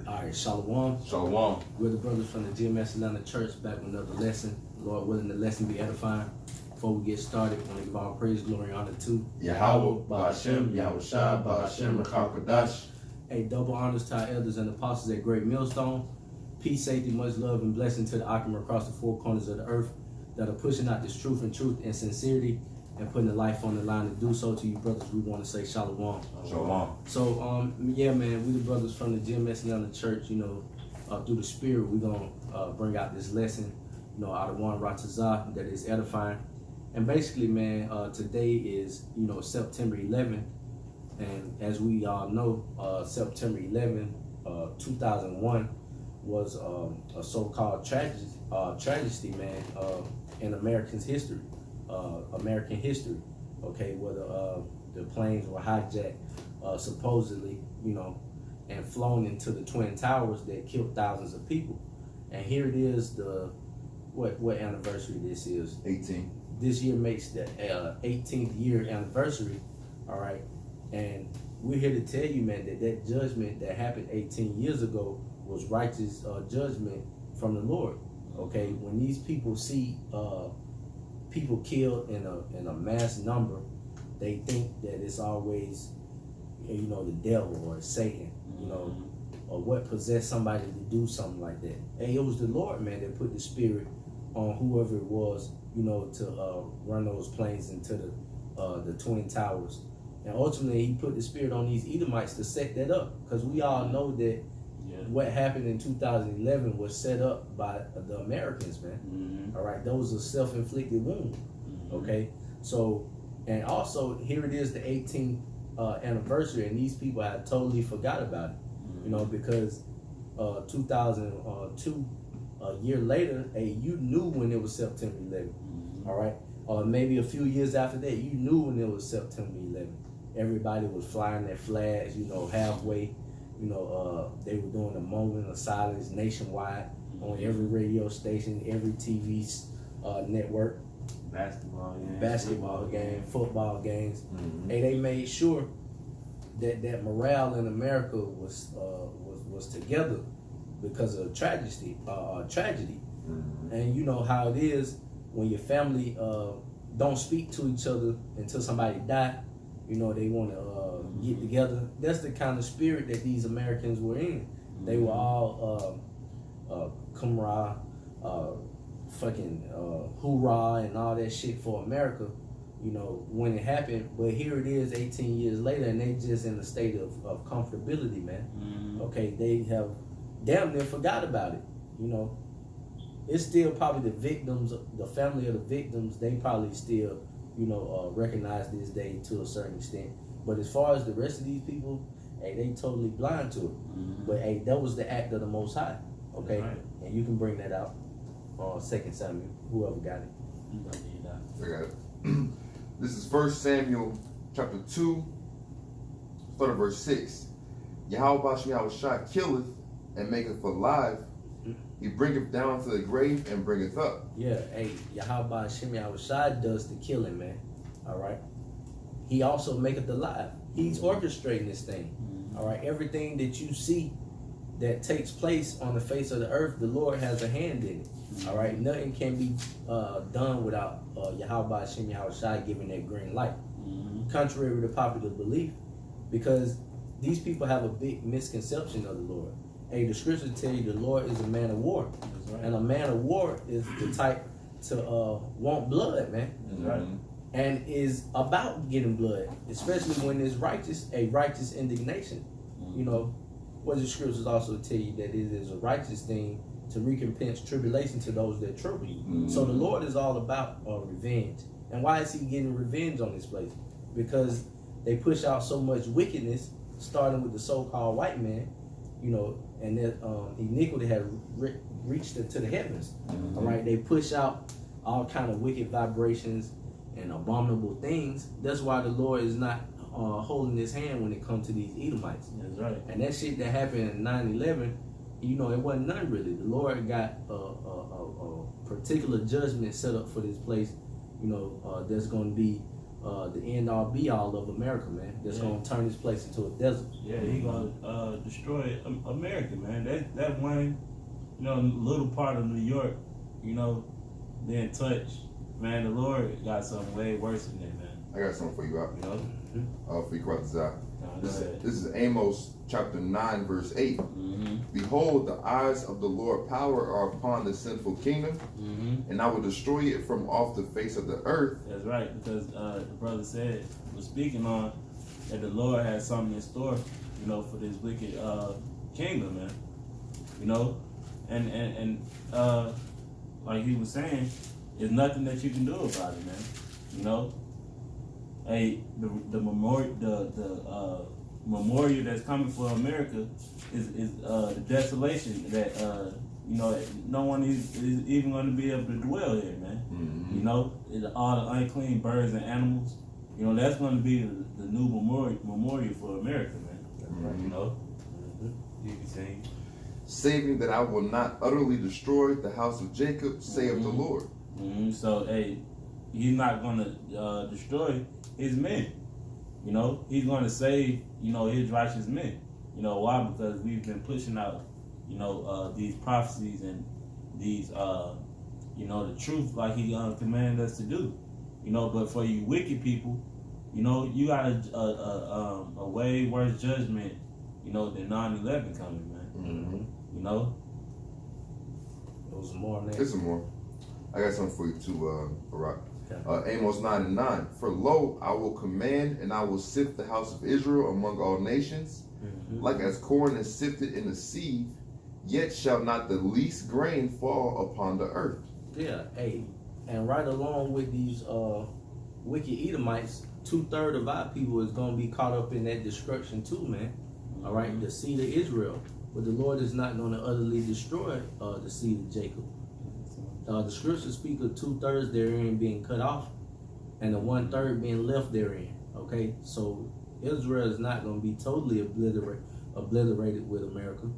Alright, Shalom. Shalom. We're the brothers from the Judgement Church, back with another lesson. Lord willing, the lesson be edifying. Before we get started, I want to give all praise, glory, and honor to Yahweh, Ba'ashem, Yahushua, Ba'ashem, Rakakadash. A double honors to our elders and apostles at Great Millstone. Peace, safety, much love, and blessing to the Akim across the four corners of the earth that are pushing out this truth and sincerity and putting the life on the line to do so. To you brothers, we want to say Shalom. Shalom. So, yeah, man, we the brothers from the Judgement Church, through the Spirit, we're going to bring out this lesson, out of one Ratazah that is edifying. And basically, man, today is, September 11th. And as we all know, September 11th, 2001 was a so-called tragedy, man, in American history, okay, where the planes were hijacked, supposedly, and flown into the Twin Towers that killed thousands of people. And here it is, what anniversary this is? 18. This year makes the 18th year anniversary, all right? And we're here to tell you, man, that judgment that happened 18 years ago was righteous judgment from the Lord, okay? When these people see people killed in a mass number, they think that it's always, the devil or Satan, or what possessed somebody to do something like that. And it was the Lord, man, that put the spirit on whoever it was, to run those planes into the Twin Towers. And ultimately, he put the spirit on these Edomites to set that up. Because we all know that what happened in 2011 was set up by the Americans, man. All right, those are self-inflicted wounds. Okay, so, and also, here it is, the 18th anniversary, and these people had totally forgot about it. Because 2002, a year later, you knew when it was September 11th. All right, maybe a few years after that, you knew when it was September 11th. Everybody was flying their flags, halfway. They were doing a moment of silence nationwide on every radio station, every TV network. Basketball game, football games. And they made sure that morale in America was together because of tragedy. And you know how it is when your family don't speak to each other until somebody die. They want to get together. That's the kind of spirit that these Americans were in. They were all camaraderie, hoorah and all that shit for America, when it happened. But here it is 18 years later, and they just in a state of comfortability, man. Okay, they have damn near forgot about it. It's still probably the victims, the family of the victims, they probably still recognize this day to a certain extent. But as far as the rest of these people, hey, they totally blind to it. But hey, that was the act of the Most High, okay? Right. And you can bring that out on 2 Samuel, whoever got it. I got it. This is 1 Samuel chapter 2, start at verse 6. Yahweh Ba'ashem Yahushua killeth and maketh alive. He bringeth down to the grave and bringeth up. Yeah, hey, Yahweh Ba'ashem Yahushua does the killing, man. All right. He also maketh alive. He's orchestrating this thing. All right. Everything that you see that takes place on the face of the earth, the Lord has a hand in it. All right. Nothing can be done without Yahweh Ba'ashem Yahushua giving that green light. Contrary to popular belief, because these people have a big misconception of the Lord. Hey, the scriptures tell you the Lord is a man of war. Right. And a man of war is the type to want blood, man. Right. And is about getting blood, especially when it's a righteous indignation. What the scriptures also tell you that it is a righteous thing to recompense tribulation to those that trouble you. So the Lord is all about revenge. And why is he getting revenge on this place? Because they push out so much wickedness, starting with the so-called white man, and that iniquity had reached into the heavens. All right, they push out all kind of wicked vibrations and abominable things. That's why the Lord is not holding his hand when it comes to these Edomites. That's right. And that shit that happened in 9/11, it wasn't none really. The Lord got a particular judgment set up for this place, that's going to be the end all be all of America, man. That's gonna turn this place into a desert. Yeah, he gonna destroy America, man. That one, little part of New York, being touched, man. The Lord got something way worse than that, man. I got something for you out. For you, Brother This is Amos chapter 9, verse 8. Behold, the eyes of the Lord power are upon the sinful kingdom, and I will destroy it from off the face of the earth. That's right, because the brother was speaking on that the Lord has something in store, for this wicked kingdom, man. And like he was saying, there's nothing that you can do about it, man. Hey, the memorial that's coming for America is the desolation that no one is even going to be able to dwell here, man. All the unclean birds and animals, that's going to be the new memorial for America, man. You can say, saving that I will not utterly destroy the house of Jacob, saith the Lord. So, hey, he's not going to destroy his men. He's going to save, his righteous men. Why? Because we've been pushing out, these prophecies and these, the truth like he commanded us to do. But for you wicked people, you got a way worse judgment, than 9/11 coming, man. There was more on that. There's some more. I got something for you too, Barack. Amos 9:9. For lo, I will command and I will sift the house of Israel among all nations, like as corn is sifted in the sieve, yet shall not the least grain fall upon the earth. Yeah, hey, and right along with these wicked Edomites, 2/3 of our people is gonna be caught up in that destruction too, man. All right, the seed of Israel, but the Lord is not gonna utterly destroy the seed of Jacob. The scriptures speak of 2/3 therein being cut off, and the 1/3 being left therein. Okay, so Israel is not going to be totally obliterated with America.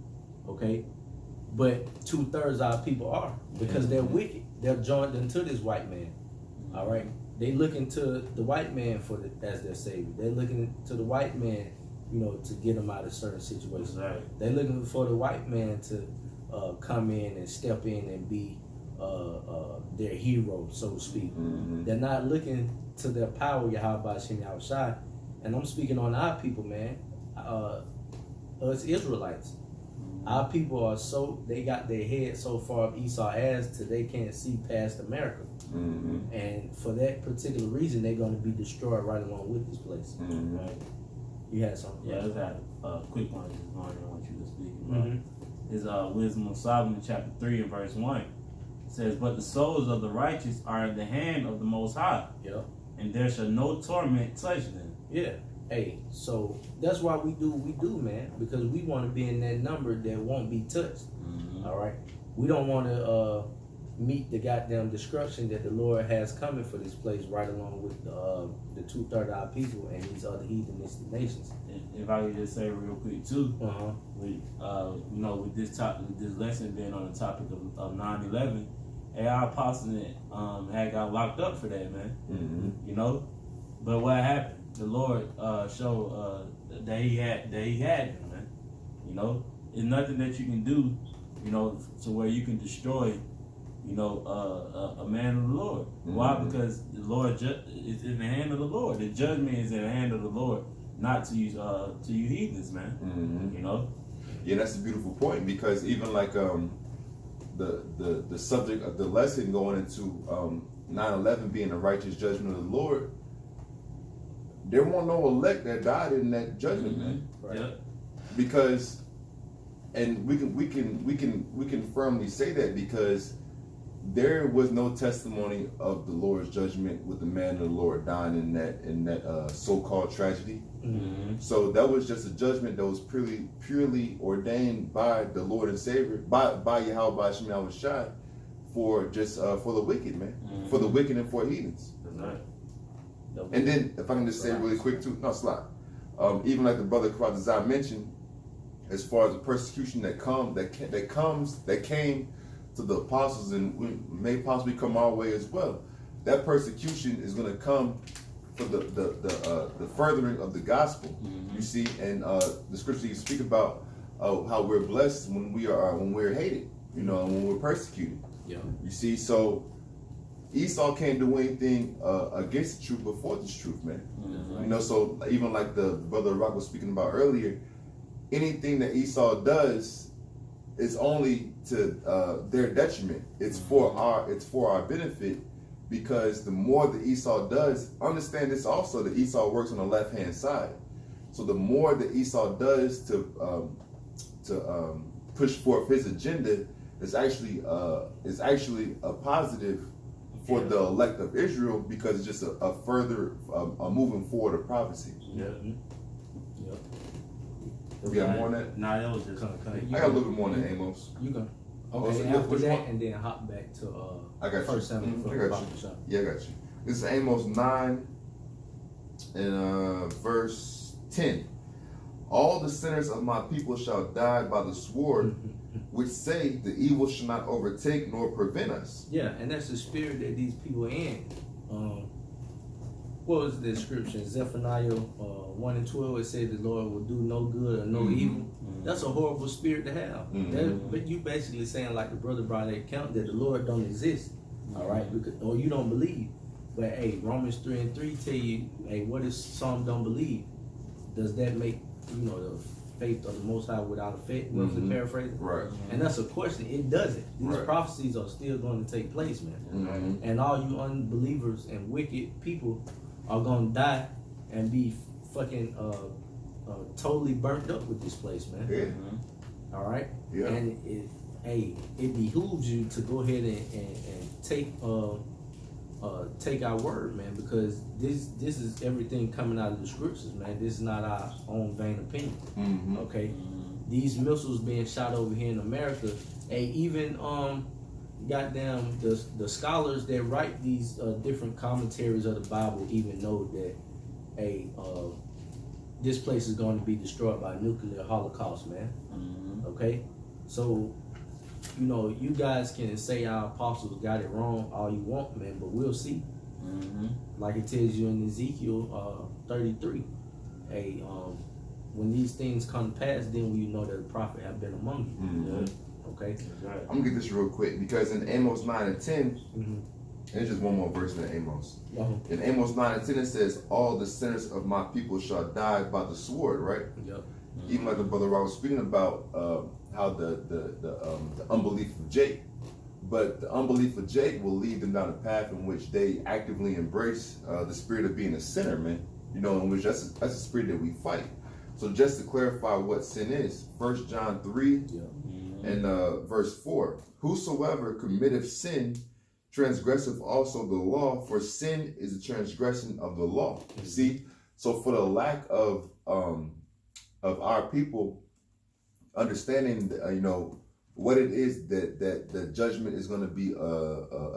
Okay, but 2/3 of our people are, because they're wicked. They're joined into this white man. All right, they looking to the white man as their savior. They're looking to the white man, to get them out of certain situations. Right. They're looking for the white man to come in and step in and be their hero, so to speak. They're not looking to their power, Yahweh Shem Yahushai. And I'm speaking on our people, man. Us Israelites. Our people are they got their head so far up Esau's ass till they can't see past America. And for that particular reason, they're going to be destroyed right along with this place. Right? You had something? Yeah, let's have a quick one this morning. I want you to speak about. Is Wisdom of Solomon, chapter 3 and verse 1. Says, but the souls of the righteous are in the hand of the Most High. Yep. And there shall no torment touch them. Yeah. Hey, so that's why we do what we do, man. Because we want to be in that number that won't be touched. All right. We don't want to meet the goddamn destruction that the Lord has coming for this place, right along with the 2/3 of our people and these other heathenistic nations. If I could just say real quick too, with this lesson being on the topic of 9/11. Hey, our apostle had got locked up for that, man. But what happened? The Lord showed that he had him, man. There's nothing that you can do, to where you can destroy, a man of the Lord. Why? Because the Lord is in the hand of the Lord. The judgment is in the hand of the Lord, not to you heathens, man. Yeah, that's a beautiful point, because even like the subject of the lesson going into 9/11 being a righteous judgment of the Lord, there weren't no elect that died in that judgment, man. Right. Yep. Because, and we can firmly say that because there was no testimony of the Lord's judgment with the man of the Lord dying in that so-called tragedy. So that was just a judgment that was purely ordained by the Lord and Savior, by Yahweh Shem Yahushai, for the wicked, man, for the wicked and for heathens. Right. And then, if I can just say really quick too, even like the brother Kwadazai mentioned, as far as the persecution that came to the apostles and may possibly come our way as well, that persecution is going to come for the furthering of the gospel. Mm-hmm. You see, and the scripture you speak about how we're blessed when we're hated, you know, and when we're persecuted. Yeah. You see, so Esau can't do anything against the truth before this truth, man. Mm-hmm. You know, so even like the brother Rock was speaking about earlier, anything that Esau does is only to their detriment. It's for our benefit, because the more that Esau does, understand this also, that Esau works on the left hand side. So the more that Esau does to push forth his agenda is actually a positive for the elect of Israel, because it's just a further moving forward of prophecy. Yeah. Yep. We got more on that? Nah, that was just I got a little bit more on that, Amos. You go. Oh, Okay, so after which that, one? and then hop back to I got you. First Samuel I from got Bible you. Shop. Yeah, I got you. This is Amos 9 and verse 10. All the sinners of my people shall die by the sword, which say the evil shall not overtake nor prevent us. Yeah, and that's the spirit that these people are in. What was the description? Zephaniah 1 and 12, it said the Lord will do no good or no evil. Mm-hmm. That's a horrible spirit to have. But you basically saying, like the brother brought that account, that the Lord don't exist. All right, because, or you don't believe. But hey, Romans 3 and 3 tell you, hey, what if some don't believe? Does that make, you know, the faith of the Most High without effect? Roughly paraphrasing. Right. And that's a question. It doesn't. These Right. prophecies are still going to take place, man. Mm-hmm. And all you unbelievers and wicked people are gonna die and be fucking totally burnt up with this place, man. Yeah. All right. Yeah. And it behooves you to go ahead and take our word, man, because this is everything coming out of the scriptures, man. This is not our own vain opinion. Mm-hmm. Okay. These missiles being shot over here in America, hey, even goddamn the scholars that write these different commentaries of the Bible even know that this place is going to be destroyed by a nuclear holocaust, man. Okay, so you know, you guys can say our apostles got it wrong all you want, man, but we'll see. Like it tells you in Ezekiel 33, when these things come to pass, then we know that the prophet have been among you. Mm-hmm. Okay. Right. I'm gonna get this real quick, because in Amos 9 and 10, and it's just one more verse in Amos. In Amos 9 and 10, it says, all the sinners of my people shall die by the sword, right? Yep. Even like the brother Rob was speaking about how the unbelief of Jake, but the unbelief of Jake will lead them down a path in which they actively embrace the spirit of being a sinner, man. You know, in which that's a spirit that we fight. So just to clarify what sin is, 1 John 3 and verse 4, whosoever committeth sin transgresseth also the law, for sin is a transgression of the law. See, so for the lack of our people understanding, you know, what it is that judgment is going to be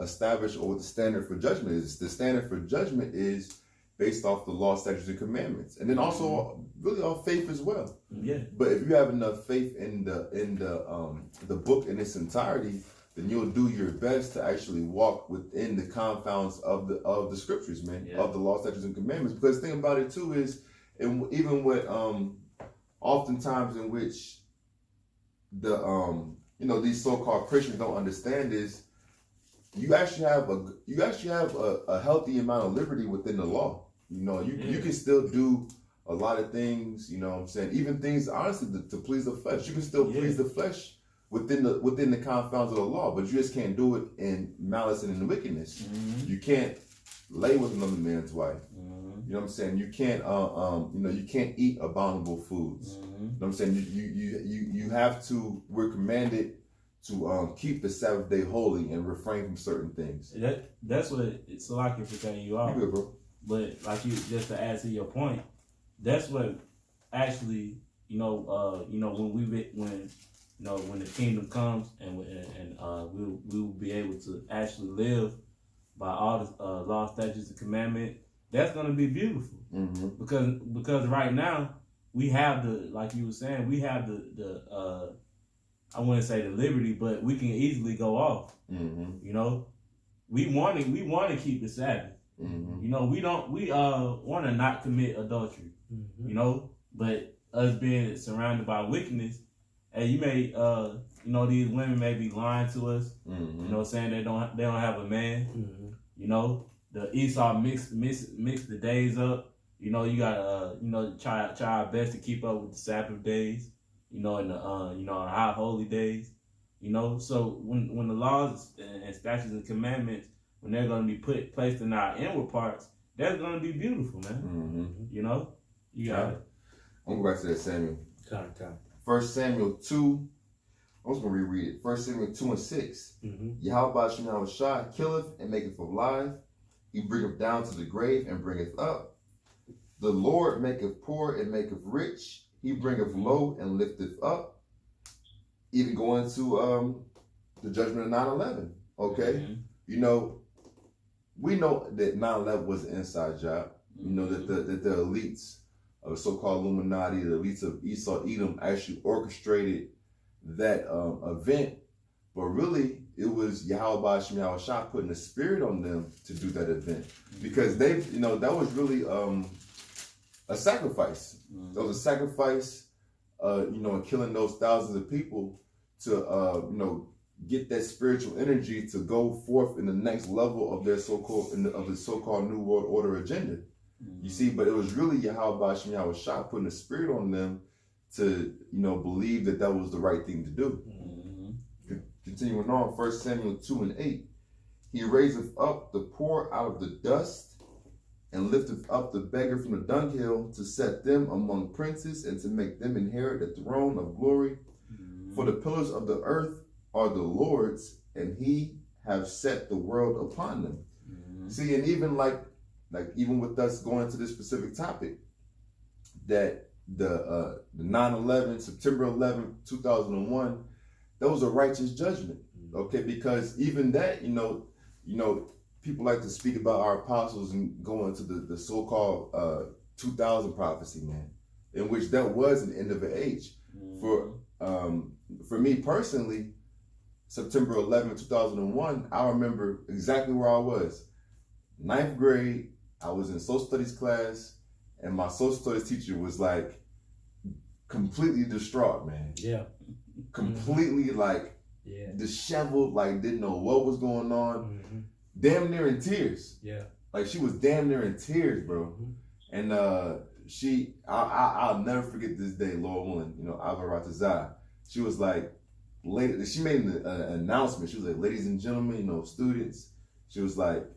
established, or what the standard for judgment is. The standard for judgment is based off the law, statutes, and commandments, and then also really all faith as well. Yeah. But if you have enough faith in the book in its entirety, then you'll do your best to actually walk within the confines of the scriptures, man, of the law, statutes, and commandments. Because the thing about it too is, and even what oftentimes in which the you know, these so-called Christians don't understand is, you actually have a healthy amount of liberty within the law. You know, you can still do a lot of things, you know what I'm saying? Even things, honestly, to please the flesh. You can still please the flesh within the confines of the law, but you just can't do it in malice and in wickedness. You can't lay with another man's wife. You know what I'm saying? You can't you know, you can't eat abominable foods. You know what I'm saying? You have to, we're commanded to keep the Sabbath day holy and refrain from certain things. That's what it's like, if cutting you off. You good, bro. But like, you just to add to your point, that's what actually, you know, when the kingdom comes, and we will be able to actually live by all the law, statutes, and commandments. That's gonna be beautiful, because right now we have the, like you were saying, we have the I wouldn't say the liberty, but we can easily go off. You know, we want to keep the Sabbath. You know, we want to not commit adultery. You know, but us being surrounded by wickedness, and you may you know, these women may be lying to us. You know, saying they don't have a man. You know, the Esau mix the days up. You know, you gotta you know, try our best to keep up with the Sabbath days. You know, and the you know, high holy days. You know, so when the laws and statutes and commandments, when they're gonna be placed in our inward parts, that's gonna be beautiful, man. You know, you got it. I'm going back to that Samuel. Time. 1 Samuel 2. I'm just going to reread it. 1 Samuel 2 and 6. Yahweh Shem Yahushua killeth and maketh alive. He bringeth down to the grave and bringeth up. The Lord maketh poor and maketh rich. He bringeth low and lifteth up. Even going to the judgment of 9/11. Okay? You know, we know that 9/11 was an inside job. You know, that the elites of so-called Illuminati, the elites of Esau, Edom, actually orchestrated that event, but really it was Yahweh Shem Yahushua putting a spirit on them to do that event, because they, you know, that was really a sacrifice. That was a sacrifice, you know, in killing those thousands of people to, you know, get that spiritual energy to go forth in the next level of their so-called New World Order agenda. You see, but it was really Yahweh Shem Yahushua putting a spirit on them to, you know, believe that was the right thing to do. Continuing on, 1 Samuel 2 and 8. He raiseth up the poor out of the dust, and lifteth up the beggar from the dunghill, to set them among princes, and to make them inherit the throne of glory. For the pillars of the earth are the Lord's, and he have set the world upon them. See, and even like even with us going to this specific topic, that the 9/11, September 11th, 2001, that was a righteous judgment. Okay, because even that, you know, people like to speak about our apostles and go into the so-called 2000 prophecy, man, in which that was an end of an age. For me personally, September 11th, 2001, I remember exactly where I was. 9th grade, I was in social studies class, and my social studies teacher was like completely distraught, man. Yeah. Completely disheveled, like didn't know what was going on. Damn near in tears. Yeah. Like she was damn near in tears, bro. And I'll never forget this day, Lord willing, you know, Avaratazah. She was like, she made an announcement. She was like, ladies and gentlemen, you know, students. She was like,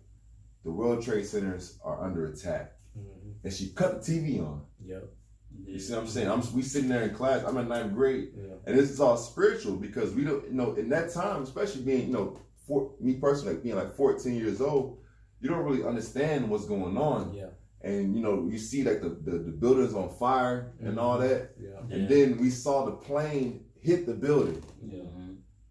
the World Trade Centers are under attack. And she cut the TV on. Yep. You see what I'm saying? We sitting there in class. I'm in 9th grade. Yeah. And this is all spiritual, because we don't, you know, in that time, especially being, you know, me personally, like being like 14 years old, you don't really understand what's going on. Yeah. And, you know, you see like the buildings on fire and all that. Yeah. And then we saw the plane hit the building. Yeah.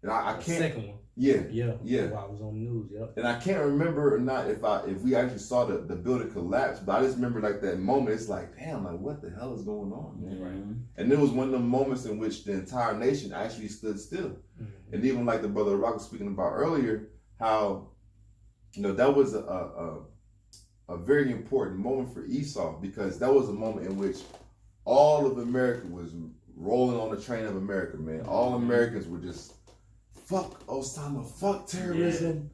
And I can't. Second one. Yeah. I was on the news. Yep. And I can't remember or not if we actually saw the building collapse, but I just remember like that moment. It's like, damn, like what the hell is going on, man? Right. And it was one of the moments in which the entire nation actually stood still. And even like the brother Rock was speaking about earlier, how, you know, that was a very important moment for Esau, because that was a moment in which all of America was rolling on the train of America, man. All Americans were just, fuck Osama, fuck terrorism,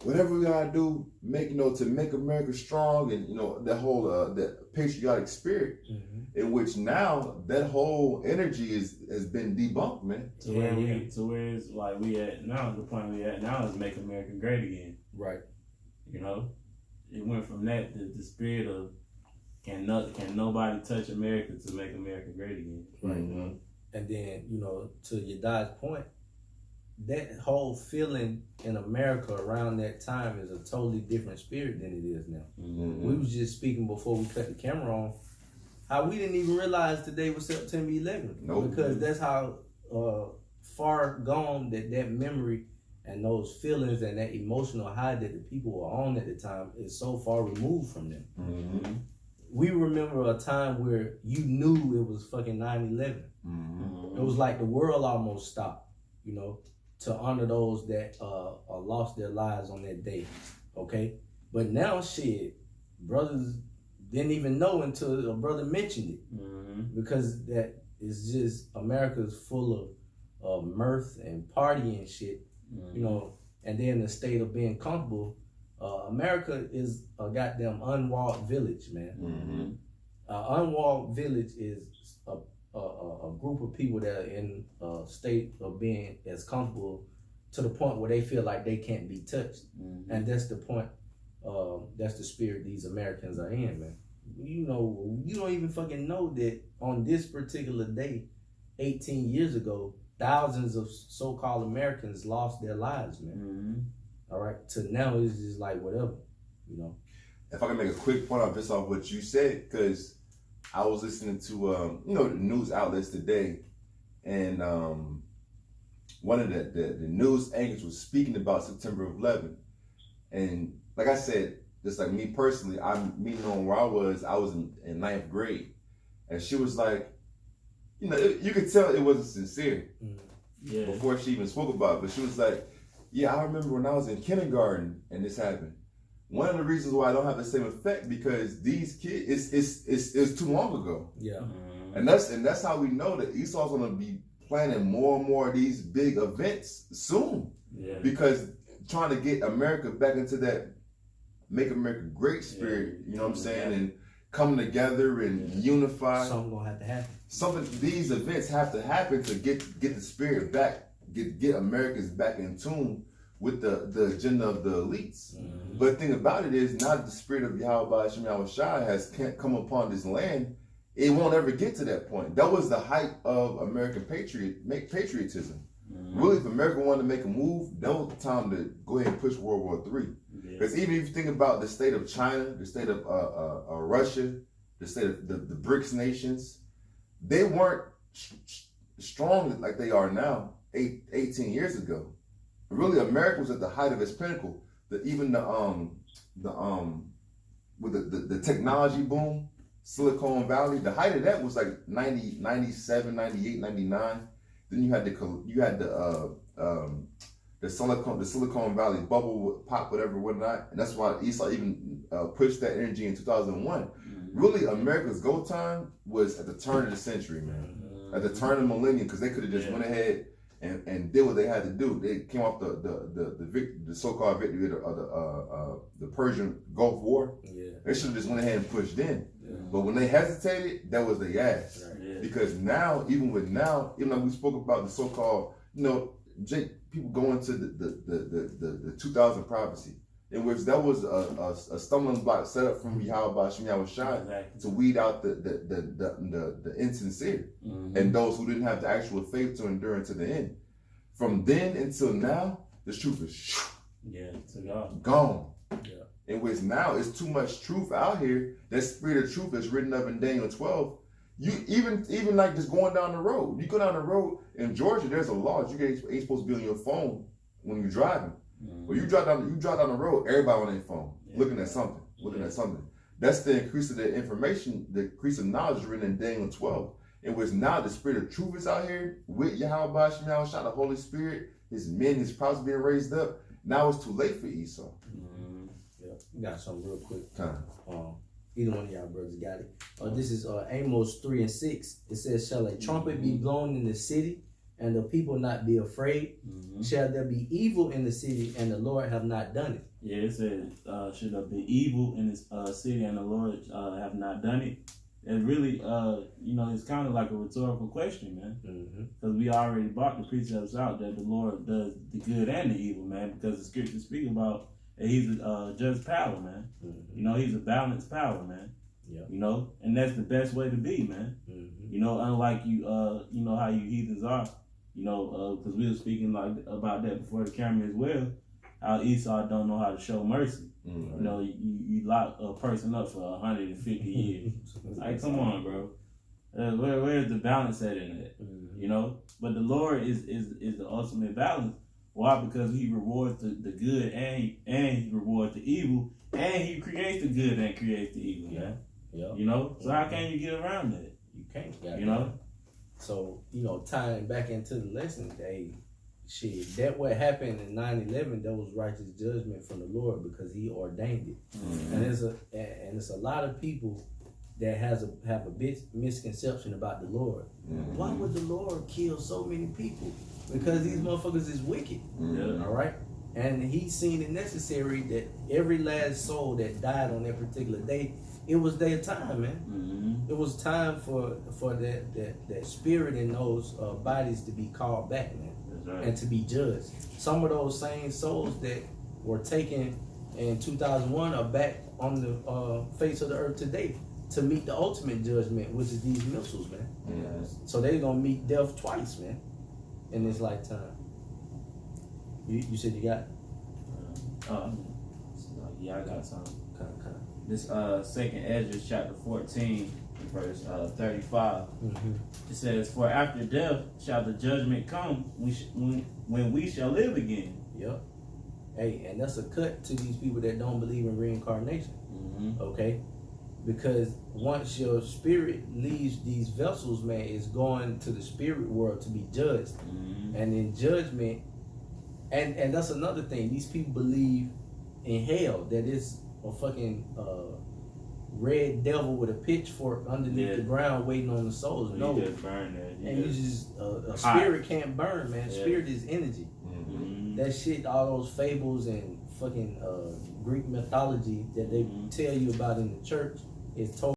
whatever we gotta do, to make America strong, and, you know, that whole that patriotic spirit, in which now that whole energy has been debunked, man. To where it's like we at now, the point we at now is make America great again. Right. You know, it went from that to the spirit of can nobody touch America to make America great again. Right. And then, you know, to Yadai's point, that whole feeling in America around that time is a totally different spirit than it is now. We was just speaking before we cut the camera on how we didn't even realize today was September 11th. Nope. Because that's how far gone that memory and those feelings and that emotional high that the people were on at the time is so far removed from them. We remember a time where you knew it was fucking 9/11. It was like the world almost stopped, you know, to honor those that lost their lives on that day, okay? But now, shit, brothers didn't even know until a brother mentioned it, because that is just America's full of mirth and party and shit, you know, and then the state of being comfortable. America is a goddamn unwalled village, man. Unwalled village is a group of people that are in a state of being as comfortable to the point where they feel like they can't be touched, and that's the point. That's the spirit these Americans are in, man. You know, you don't even fucking know that on this particular day, 18 years ago, thousands of so-called Americans lost their lives, man. All right, to now it's just like whatever, you know. If I can make a quick point off just off what you said, because I was listening to the news outlets today, and one of the news anchors was speaking about September 11th, and like I said, just like me personally, me knowing where I was in ninth grade, and she was like, you could tell it wasn't sincere before she even spoke about it, but she was like, yeah, I remember when I was in kindergarten and this happened. One of the reasons why I don't have the same effect, because these kids, it's too long ago. Yeah. And that's how we know that Esau's gonna be planning more and more of these big events soon. Yeah. Because trying to get America back into that make America great spirit, you know what I'm saying, and come together and unify. Something gonna have to happen. These events have to happen to get the spirit back, get Americans back in tune with the agenda of the elites. But the thing about it is, now that the spirit of Yahweh Hashem Yahushua has come upon this land, it won't ever get to that point. That was the height of American patriotism. Really, if America wanted to make a move, that was the time to go ahead and push World War III. Because even if you think about the state of China, the state of Russia, the state of the BRICS nations, they weren't strong like they are now 18 years ago. Really, America was at the height of its pinnacle. Even with the technology boom, Silicon Valley, the height of that was like 90, 97, 98, 99. Then you had the Silicon Valley bubble pop, whatnot, and that's why Esau even pushed that energy in 2001. Really, America's go time was at the turn of the century, man. At the turn of the millennium, because they could have just went ahead and did what they had to do. They came off the so-called victory of the Persian Gulf War. They should have just went ahead and pushed in. But when they hesitated, that was their ass. Because now, even though we spoke about the so-called, people going to the 2000 prophecy, in which that was a stumbling block set up from Yahweh Hashem Yahushua to weed out the insincere and those who didn't have the actual faith to endure unto the end. From then until now, the truth is gone. In which now it's too much truth out here. That spirit of truth is written up in Daniel 12. You even like just going down the road. You go down the road in Georgia, there's a law. You ain't supposed to be on your phone when you're driving. But you drive down the road, everybody on their phone, looking at something. That's the increase of the information, the increase of knowledge written in Daniel 12. In which now the spirit of truth is out here with Yahweh Hashem Yahushua, the Holy Spirit, his men, his prophets being raised up. Now it's too late for Esau. We got something real quick. Either one of y'all brothers got it. This is Amos 3:6. It says, "Shall a trumpet be blown in the city, and the people not be afraid? Shall there be evil in the city, and the Lord have not done it?" Yeah, it says, "Should there be evil in this city, and the Lord have not done it?" And really, it's kind of like a rhetorical question, man. Because we already brought the precepts out that the Lord does the good and the evil, man. Because the scriptures speak about that he's a just power, man. He's a balanced power, man. And that's the best way to be, man. Unlike you, how you heathens are. Because we were speaking about that before the camera as well. How Esau don't know how to show mercy. You lock a person up for 150 years. Like, come on, bro. Where's the balance at in it? But the Lord is the ultimate balance. Why? Because he rewards the good and he rewards the evil, and he creates the good and creates the evil, man. So how can you get around that? You can't. So tying back into the lesson, shit, that what happened in 9/11, that was righteous judgment from the Lord because He ordained it. And it's a lot of people that have a big misconception about the Lord. Why would the Lord kill so many people? Because these motherfuckers is wicked. All right, and He seen it necessary that every last soul that died on that particular day, it was their time, man. It was time for that spirit in those bodies to be called back, man. Right. And to be judged. Some of those same souls that were taken in 2001 are back on the face of the earth today to meet the ultimate judgment, which is these missiles, man. So they're gonna meet death twice, man, in this lifetime. You said you got? Yeah, I got some. This second Ezra chapter 14. Verse 35. It says, "For after death shall the judgment come, when we shall live again." Yep. Hey, and that's a cut to these people that don't believe in reincarnation. Okay, because once your spirit leaves these vessels, man, it's going to the spirit world to be judged, and in judgment, and that's another thing. These people believe in hell, that it's a fucking red devil with a pitchfork underneath the ground waiting on the souls. No, you just burn that. And you just a spirit can't burn, man. Spirit is energy. That shit, all those fables and fucking Greek mythology that they tell you about in the church is totally